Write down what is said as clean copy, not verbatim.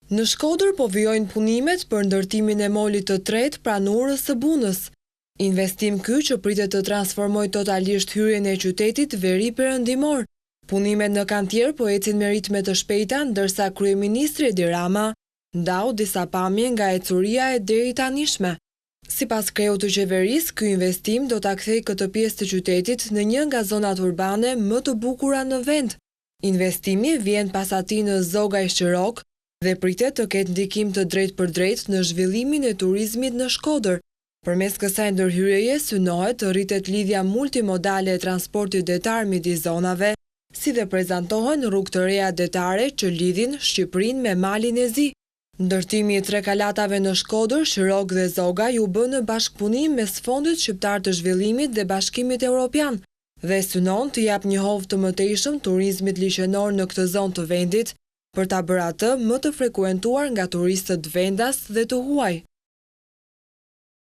Në Shkodër po vijojnë punimet për ndërtimin e molit të tretë pranurës së Bunës. Investim ky që pritet të transformojë totalisht hyrjen e qytetit veri perëndimor. Punimet në kantier po ecin me ritme të shpejta, ndërsa kryeministri Edi Rama ndau disa pamje nga ecuria e deri tanishme. Sipas kreut të qeverisë, ky investim do ta kthejë këtë pjesë të qytetit në një nga zonat urbane më të bukura në vend. Investimi vjen pas atij në Zogaj-Shirok dhe pritet të ketë ndikim të drejtë për drejtë në zhvillimin e turizmit në Shkodër. Përmes kësaj ndërhyrjeje synohet të rritet lidhja multimodale e transportit detar midis zonave, si dhe prezantohen rrugë të reja detare që lidhin Shqipërinë me Malin e Zi. Ndërtimi i tre kalatave në Shkodër, Shirok dhe Zogaj u bë në bashkëpunim mes Fondit Shqiptar të Zhvillimit dhe Bashkimit Evropian dhe synon të jap një hovë të mëtejshëm turizmit liqenor në këtë zonë të vendit, për ta bërë atë më të frekuentuar nga turistët vendas dhe të huaj.